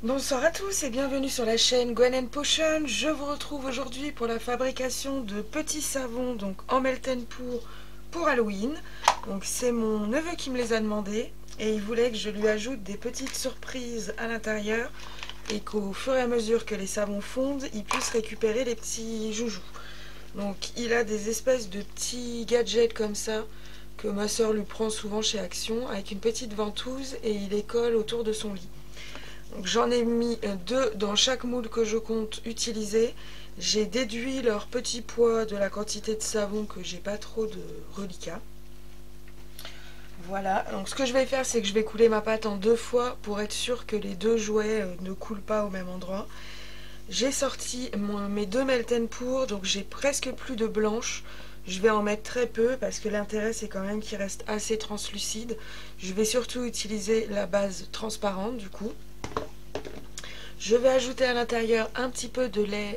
Bonsoir à tous et bienvenue sur la chaîne Gwen Potion. Je vous retrouve aujourd'hui pour la fabrication de petits savons donc en melt and pour Halloween. Donc c'est mon neveu qui me les a demandés et il voulait que je lui ajoute des petites surprises à l'intérieur et qu'au fur et à mesure que les savons fondent, il puisse récupérer les petits joujoux. Donc il a des espèces de petits gadgets comme ça que ma soeur lui prend souvent chez Action avec une petite ventouse et il les colle autour de son lit. J'en ai mis deux dans chaque moule que je compte utiliser. J'ai déduit leur petit poids de la quantité de savon que j'ai pas trop de reliquats. Voilà, donc ce que je vais faire, c'est que je vais couler ma pâte en deux fois pour être sûr que les deux jouets ne coulent pas au même endroit. J'ai sorti mes deux melt and pour, donc j'ai presque plus de blanche. Je vais en mettre très peu parce que l'intérêt c'est quand même qu'il reste assez translucide. Je vais surtout utiliser la base transparente du coup. Je vais ajouter à l'intérieur un petit peu d'huile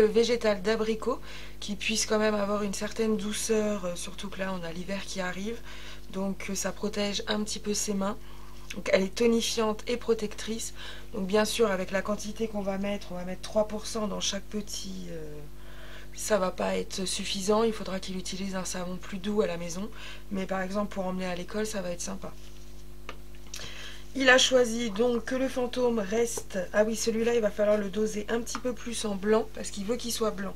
végétale d'abricot qui puisse quand même avoir une certaine douceur, surtout que là on a l'hiver qui arrive, donc ça protège un petit peu ses mains. Donc elle est tonifiante et protectrice. Donc bien sûr avec la quantité qu'on va mettre, on va mettre 3% dans chaque petit... ça va pas être suffisant, il faudra qu'il utilise un savon plus doux à la maison. Mais par exemple pour emmener à l'école ça va être sympa. Il a choisi donc que le fantôme reste... Ah oui, celui-là, il va falloir le doser un petit peu plus en blanc, parce qu'il veut qu'il soit blanc.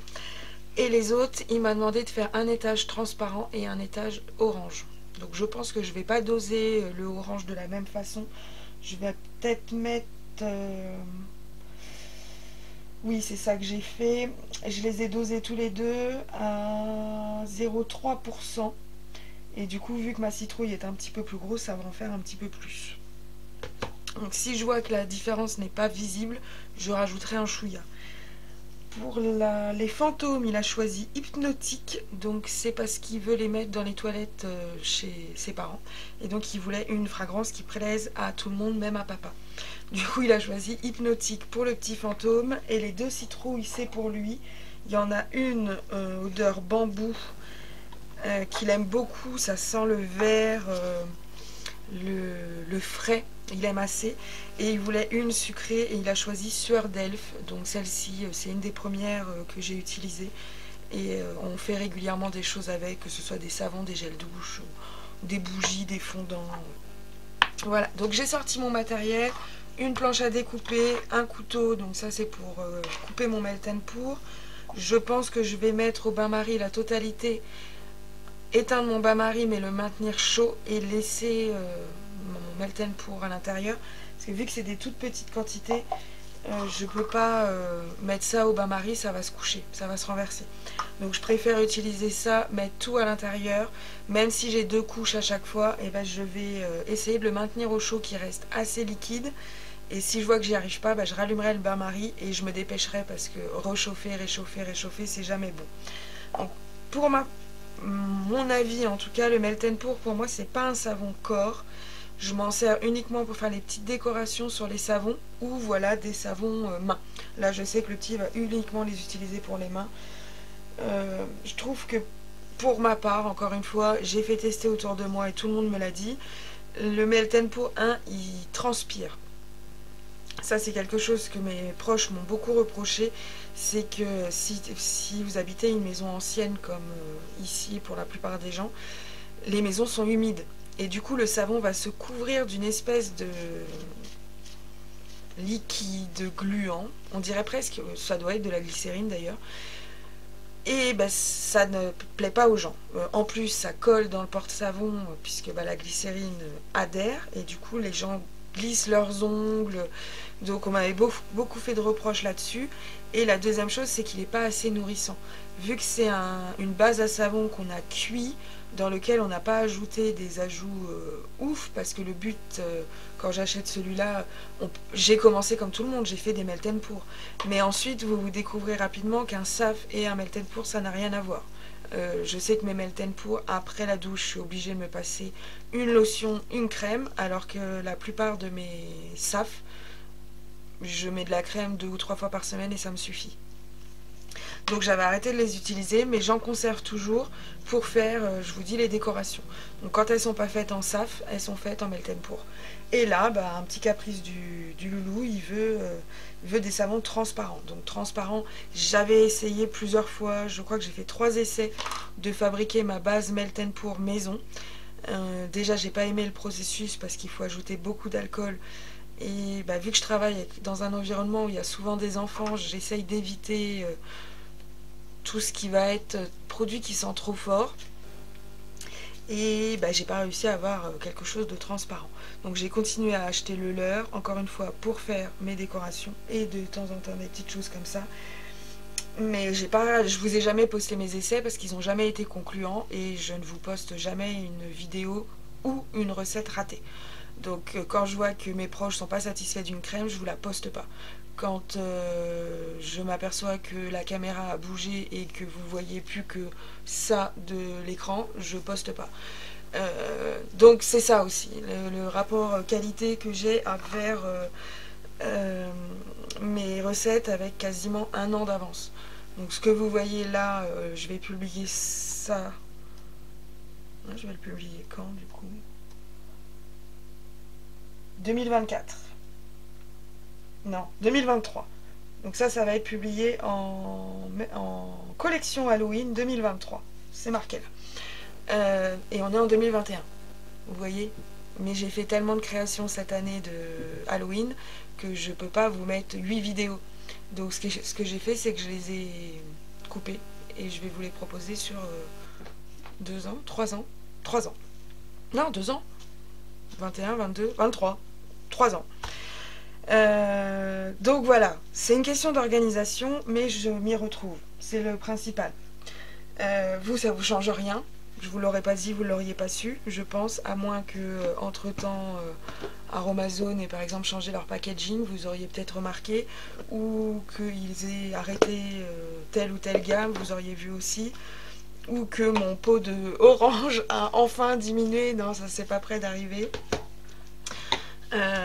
Et les autres, il m'a demandé de faire un étage transparent et un étage orange. Donc je pense que je ne vais pas doser le orange de la même façon. Je vais peut-être mettre... Oui, c'est ça que j'ai fait. Je les ai dosés tous les deux à 0,3%. Et du coup, vu que ma citrouille est un petit peu plus grosse, ça va en faire un petit peu plus. Donc si je vois que la différence n'est pas visible, je rajouterai un chouïa. Pour les fantômes, il a choisi hypnotique, donc c'est parce qu'il veut les mettre dans les toilettes chez ses parents. Et donc il voulait une fragrance qui plaise à tout le monde, même à papa. Du coup il a choisi hypnotique pour le petit fantôme, et les deux citrouilles c'est pour lui. Il y en a une odeur bambou qu'il aime beaucoup, ça sent le vert, le frais, il aime assez, et il voulait une sucrée et il a choisi sueur d'elfe. Donc celle-ci c'est une des premières que j'ai utilisées et on fait régulièrement des choses avec, que ce soit des savons, des gels douche, des bougies, des fondants. Voilà, donc j'ai sorti mon matériel, une planche à découper, un couteau, donc ça c'est pour couper mon melt and pour. Je pense que je vais mettre au bain-marie la totalité, éteindre mon bain-marie mais le maintenir chaud et laisser mon melt and pour à l'intérieur, parce que vu que c'est des toutes petites quantités, je peux pas mettre ça au bain-marie, ça va se coucher, ça va se renverser. Donc je préfère utiliser ça, mettre tout à l'intérieur, même si j'ai deux couches à chaque fois, et ben je vais essayer de le maintenir au chaud qui reste assez liquide. Et si je vois que j'y arrive pas, je rallumerai le bain-marie et je me dépêcherai parce que rechauffer, réchauffer, réchauffer, c'est jamais bon. Donc, pour mon avis, en tout cas, le melt and pour moi, c'est pas un savon corps. Je m'en sers uniquement pour faire les petites décorations sur les savons ou voilà des savons mains. Là, je sais que le petit va uniquement les utiliser pour les mains. Je trouve que pour ma part, encore une fois, j'ai fait tester autour de moi et tout le monde me l'a dit. Le melt and pour il transpire. Ça, c'est quelque chose que mes proches m'ont beaucoup reproché. C'est que si vous habitez une maison ancienne comme ici pour la plupart des gens, les maisons sont humides. Et du coup, le savon va se couvrir d'une espèce de liquide gluant. On dirait presque, ça doit être de la glycérine d'ailleurs. Et ça ne plaît pas aux gens. En plus, ça colle dans le porte-savon puisque la glycérine adhère. Et du coup, les gens glissent leurs ongles. Donc on m'avait beaucoup fait de reproches là-dessus. Et la deuxième chose, c'est qu'il n'est pas assez nourrissant. Vu que c'est une base à savon qu'on a cuit, dans lequel on n'a pas ajouté des ajouts ouf, parce que le but, quand j'achète celui-là, j'ai commencé comme tout le monde, j'ai fait des melt and pour. Mais ensuite, vous découvrez rapidement qu'un SAF et un melt and pour, ça n'a rien à voir. Je sais que mes melt and pour, après la douche, je suis obligée de me passer une lotion, une crème, alors que la plupart de mes SAF, je mets de la crème 2 ou 3 fois par semaine et ça me suffit. Donc j'avais arrêté de les utiliser, mais j'en conserve toujours pour faire, je vous dis, les décorations. Donc quand elles sont pas faites en SAF, elles sont faites en Meltenpour. Et là, bah, un petit caprice du loulou, il veut des savons transparents. Donc transparents, j'avais essayé plusieurs fois, je crois que j'ai fait 3 essais de fabriquer ma base Meltenpour maison. Déjà, j'ai pas aimé le processus parce qu'il faut ajouter beaucoup d'alcool. Et bah, vu que je travaille dans un environnement où il y a souvent des enfants, j'essaye d'éviter tout ce qui va être produit qui sent trop fort. Et bah, j'ai pas réussi à avoir quelque chose de transparent. Donc j'ai continué à acheter le leurre, encore une fois, pour faire mes décorations et de temps en temps des petites choses comme ça. Mais je vous ai jamais posté mes essais parce qu'ils n'ont jamais été concluants et je ne vous poste jamais une vidéo ou une recette ratée. Donc quand je vois que mes proches sont pas satisfaits d'une crème, je vous la poste pas. Quand je m'aperçois que la caméra a bougé et que vous voyez plus que ça de l'écran, je poste pas. Donc c'est ça aussi, le rapport qualité que j'ai à faire mes recettes avec quasiment 1 an d'avance. Donc ce que vous voyez là, je vais publier ça. Je vais le publier quand du coup 2024. Non, 2023. Donc ça va être publié en collection Halloween 2023. C'est marqué là. Et on est en 2021. Vous voyez? Mais j'ai fait tellement de créations cette année de Halloween que je peux pas vous mettre 8 vidéos. Donc ce que j'ai fait, c'est que je les ai coupées et je vais vous les proposer sur 2 ans, 3 ans. 3 ans. Non, 2 ans. 21, 22, 23. 3 ans. Donc voilà, c'est une question d'organisation, mais je m'y retrouve. C'est le principal. Vous, ça vous change rien. Je vous l'aurais pas dit, vous l'auriez pas su, je pense, à moins que entre temps Aromazone ait par exemple changé leur packaging, vous auriez peut-être remarqué, ou qu'ils aient arrêté telle ou telle gamme, vous auriez vu aussi, ou que mon pot de orange a enfin diminué. Non, ça c'est pas près d'arriver.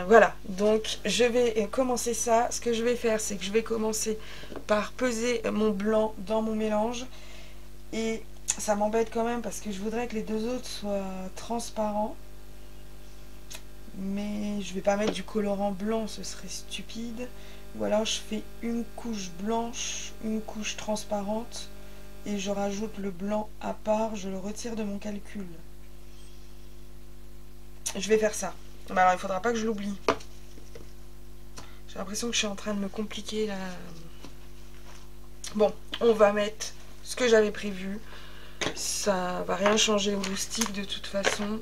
Voilà, donc je vais commencer ça. Ce que je vais faire, c'est que je vais commencer par peser mon blanc dans mon mélange. Et ça m'embête quand même parce que je voudrais que les deux autres soient transparents. Mais je vais pas mettre du colorant blanc, ce serait stupide. Ou alors je fais une couche blanche, une couche transparente. Et je rajoute le blanc à part, je le retire de mon calcul. Je vais faire ça. Mais alors il faudra pas que je l'oublie. J'ai l'impression que je suis en train de me compliquer là. Bon, on va mettre ce que j'avais prévu. Ça va rien changer au stick de toute façon.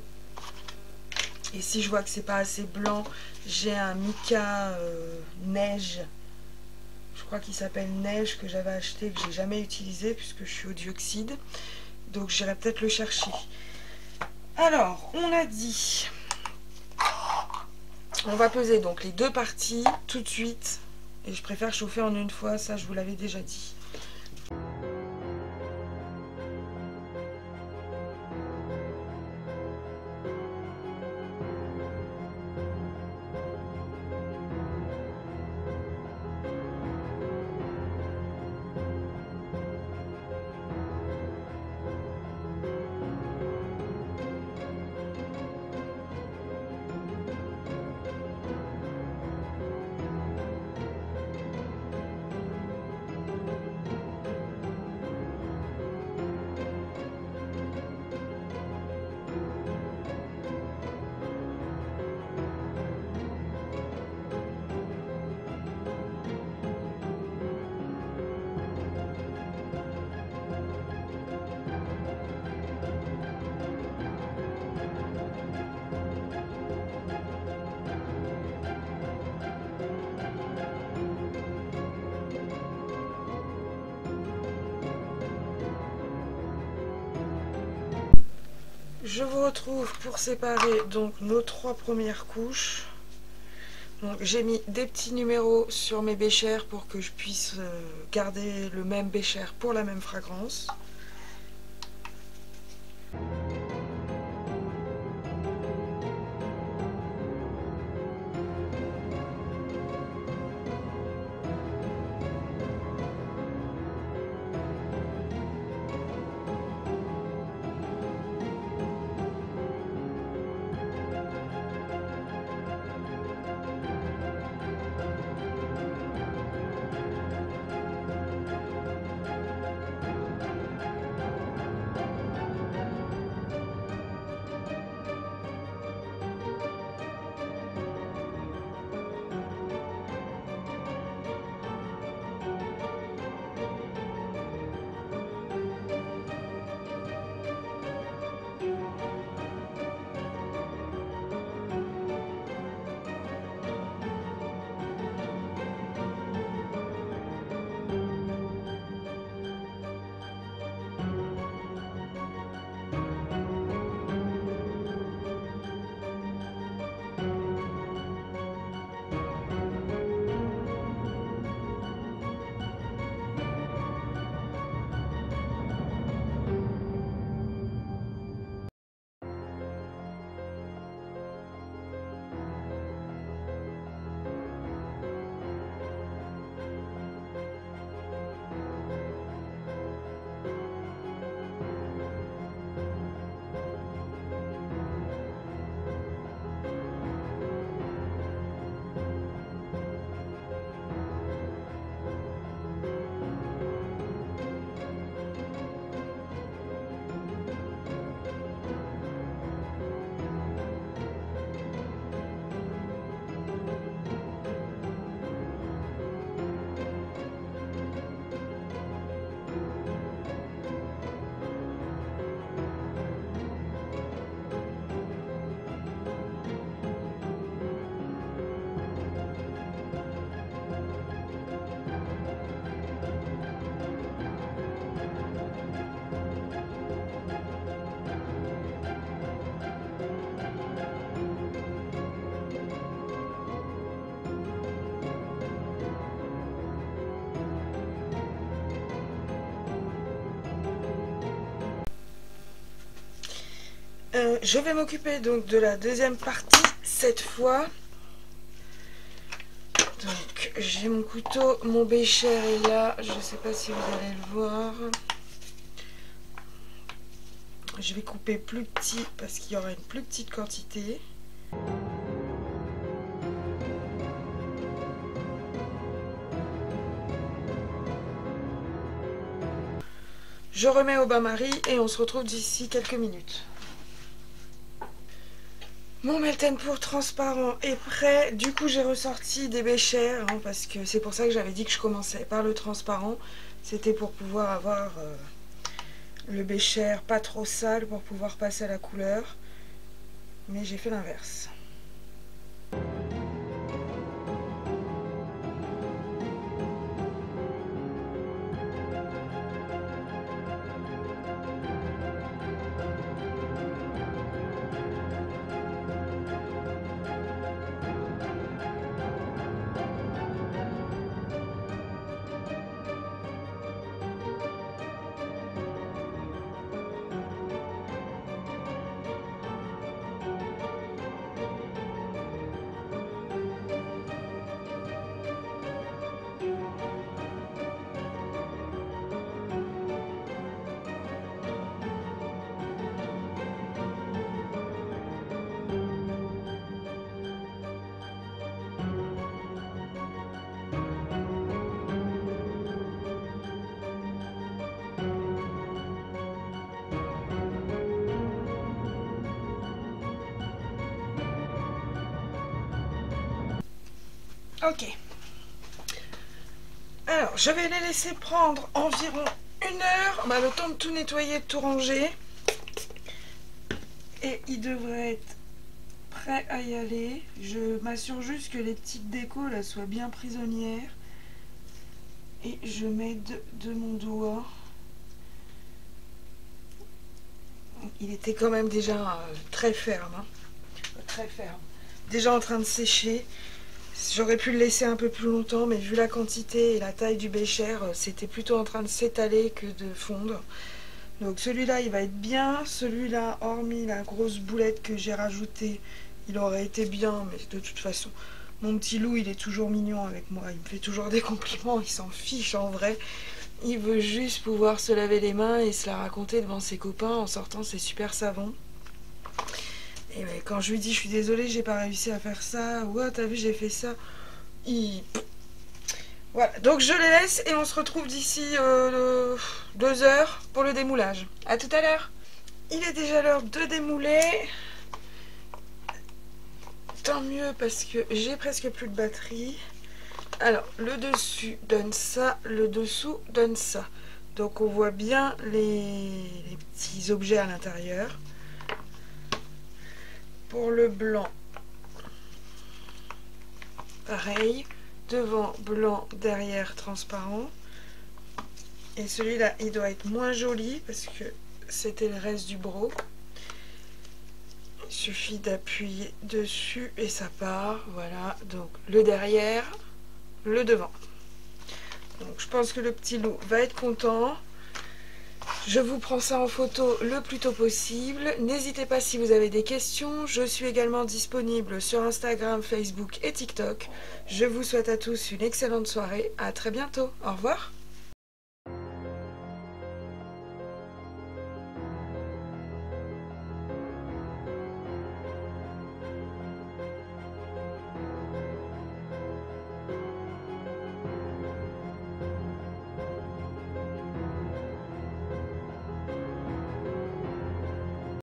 Et si je vois que c'est pas assez blanc, j'ai un mica neige. Je crois qu'il s'appelle neige, que j'avais acheté, que j'ai jamais utilisé puisque je suis au dioxyde. Donc j'irai peut-être le chercher. Alors, on a dit... On va peser donc les deux parties tout de suite. Et je préfère chauffer en une fois, ça je vous l'avais déjà dit. Je vous retrouve pour séparer donc nos 3 premières couches. J'ai mis des petits numéros sur mes béchères pour que je puisse garder le même bécher pour la même fragrance. Je vais m'occuper donc de la deuxième partie cette fois. Donc j'ai mon couteau, mon bécher est là, je ne sais pas si vous allez le voir. Je vais couper plus petit parce qu'il y aura une plus petite quantité. Je remets au bain-marie et on se retrouve d'ici quelques minutes. Mon Meltenpour transparent est prêt. Du coup, j'ai ressorti des béchers parce que c'est pour ça que j'avais dit que je commençais par le transparent. C'était pour pouvoir avoir le bécher pas trop sale pour pouvoir passer à la couleur. Mais j'ai fait l'inverse. Ok. Alors, je vais les laisser prendre environ 1 heure, le temps de tout nettoyer, de tout ranger. Et ils devraient être prêts à y aller. Je m'assure juste que les petites décos là soient bien prisonnières. Et je m'aide de mon doigt. Il était quand même déjà très ferme. Très ferme. Déjà en train de sécher. J'aurais pu le laisser un peu plus longtemps, mais vu la quantité et la taille du bécher, c'était plutôt en train de s'étaler que de fondre. Donc celui-là, il va être bien. Celui-là, hormis la grosse boulette que j'ai rajoutée, il aurait été bien, mais de toute façon, mon petit loup, il est toujours mignon avec moi. Il me fait toujours des compliments, il s'en fiche en vrai. Il veut juste pouvoir se laver les mains et se la raconter devant ses copains en sortant ses super savons. Et quand je lui dis je suis désolée, j'ai pas réussi à faire ça, ouais t'as vu j'ai fait ça, voilà, donc je les laisse et on se retrouve d'ici 2 heures pour le démoulage. A tout à l'heure. Il est déjà l'heure de démouler. Tant mieux parce que j'ai presque plus de batterie. Alors le dessus donne ça, le dessous donne ça. Donc on voit bien les petits objets à l'intérieur. Pour le blanc, pareil, devant blanc, derrière transparent. Et celui-là, il doit être moins joli parce que c'était le reste du bro. Il suffit d'appuyer dessus et ça part. Voilà, donc le derrière, le devant. Donc je pense que le petit loup va être content. Je vous prends ça en photo le plus tôt possible. N'hésitez pas si vous avez des questions. Je suis également disponible sur Instagram, Facebook et TikTok. Je vous souhaite à tous une excellente soirée. À très bientôt. Au revoir.